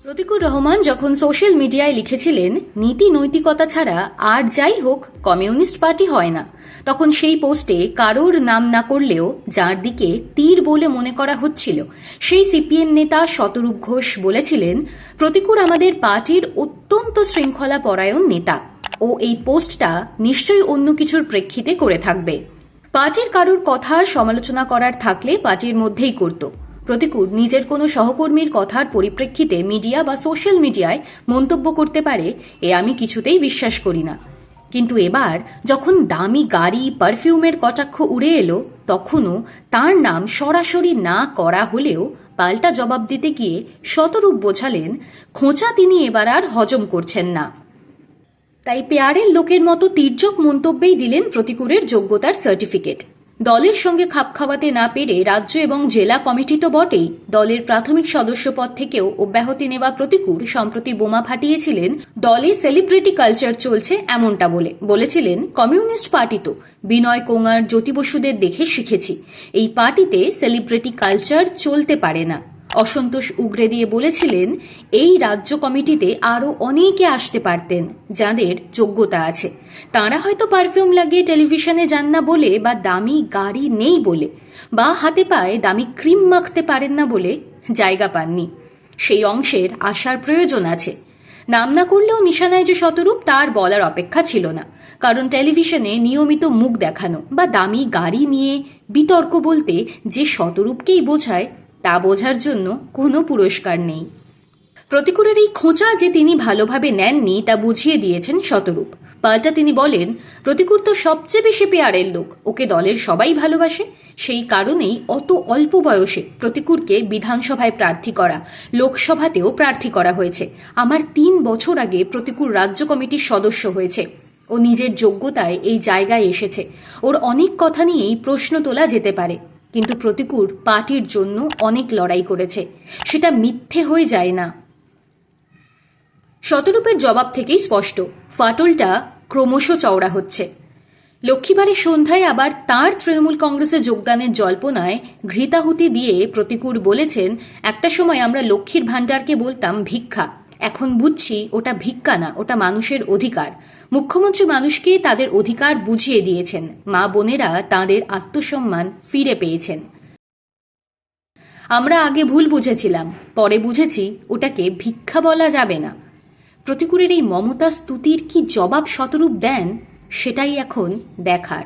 প্রতিকুর রহমান যখন সোশ্যাল মিডিয়ায় লিখেছিলেন নীতি নৈতিকতা ছাড়া আর যাই হোক কমিউনিস্ট পার্টি হয় না, তখন সেই পোস্টে কারোর নাম না করলেও যার দিকে তীর বলে মনে করা হচ্ছিল সেই সিপিএম নেতা শতরূপ ঘোষ বলেছিলেন, প্রতিকুর আমাদের পার্টির অত্যন্ত শৃঙ্খলা পরায়ণ নেতা ও এই পোস্টটা নিশ্চয়ই অন্য কিছুর প্রেক্ষিতে করে থাকবে। পার্টির কারোর কথার সমালোচনা করার থাকলে পার্টির মধ্যেই করত। প্রতিকুর নিজের কোনো সহকর্মীর কথার পরিপ্রেক্ষিতে মিডিয়া বা সোশ্যাল মিডিয়ায় মন্তব্য করতে পারে, এ আমি কিছুতেই বিশ্বাস করি না। কিন্তু এবার যখন দামি গাড়ি পারফিউমের কটাক্ষ উড়ে এলো, তখনও তার নাম সরাসরি না করা হলেও পাল্টা জবাব দিতে গিয়ে শতরূপ বোঝালেন খোঁচা তিনি এবার আর হজম করছেন না। তাই পেয়ারের লোকের মতো তির্যক মন্তব্যেই দিলেন প্রতিকুরের যোগ্যতার সার্টিফিকেট। দলের সঙ্গে খাপ খাওয়াতে না পেরে রাজ্য এবং জেলা কমিটি তো বটেই, দলের প্রাথমিক সদস্য পদ থেকেও অব্যাহতি নেওয়া প্রতিকুর সম্প্রতি বোমা ফাটিয়েছিলেন দলে সেলিব্রিটি কালচার চলছে এমনটা বলেছিলেন কমিউনিস্ট পার্টি তো বিনয় কোঙার, জ্যোতি বসুদের দেখে শিখেছি, এই পার্টিতে সেলিব্রিটি কালচার চলতে পারে না। অসন্তোষ উগরে দিয়ে বলেছিলেন এই রাজ্য কমিটিতে আরও অনেকে আসতে পারতেন যাদের যোগ্যতা আছে, তাঁরা হয়তো পারফিউম লাগিয়ে টেলিভিশনে যান না বলে, বা দামি গাড়ি নেই বলে, বা হাতে পায়ে দামি ক্রিম মাখতে পারেন না বলে জায়গা পাননি। সেই অংশের আসার প্রয়োজন আছে। নাম না করলেও নিশানায় যে শতরূপ তার বলার অপেক্ষা ছিল না, কারণ টেলিভিশনে নিয়মিত মুখ দেখানো বা দামি গাড়ি নিয়ে বিতর্ক বলতে যে শতরূপকেই বোঝায় তা বোঝার জন্য কোনো পুরস্কার নেই। প্রতিকুরের এই খোঁচা যে তিনি ভালোভাবে নেননি তা বুঝিয়ে দিয়েছেন শতরূপ। পাল্টা তিনি বলেন, প্রতিকুর তো সবচেয়ে বেশি পেয়ারের লোক, ওকে দলের সবাই ভালোবাসে, সেই কারণেই অত অল্প বয়সে প্রতিকুরকে বিধানসভায় প্রার্থী করা, লোকসভাতেও প্রার্থী করা হয়েছে। আমার 3 বছর আগে প্রতিকুর রাজ্য কমিটির সদস্য হয়েছে, ও নিজের যোগ্যতায় এই জায়গায় এসেছে, ওর অনেক কথা নিয়েই প্রশ্ন তোলা যেতে পারে, কিন্তু প্রতিকুর পার্টির জন্য অনেক লড়াই করেছে, সেটা মিথ্যে হয়ে যায় না। শতরূপের জবাব থেকেই স্পষ্ট, ফাটলটা ক্রমশ চওড়া হচ্ছে। লক্ষ্মীবারের সন্ধ্যায় আবার তাঁর তৃণমূল কংগ্রেসে যোগদানের জল্পনায় ঘৃতাহুতি দিয়ে প্রতিকুর বলেছেন, একটা সময় আমরা লক্ষ্মীর ভাণ্ডারকে বলতাম ভিক্ষা, এখন বুঝছি ওটা ভিক্ষা না, ওটা মানুষের অধিকার। মুখ্যমন্ত্রী মানুষকে তাদের অধিকার বুঝিয়ে দিয়েছেন, মা বোনেরা তাঁদের আত্মসম্মান ফিরে পেয়েছেন। আমরা আগে ভুল বুঝেছিলাম, পরে বুঝেছি ওটাকে ভিক্ষা বলা যাবে না। প্রতিকুরের এই মমতা স্তুতির কি জবাব শতরূপ দেন, সেটাই এখন দেখার।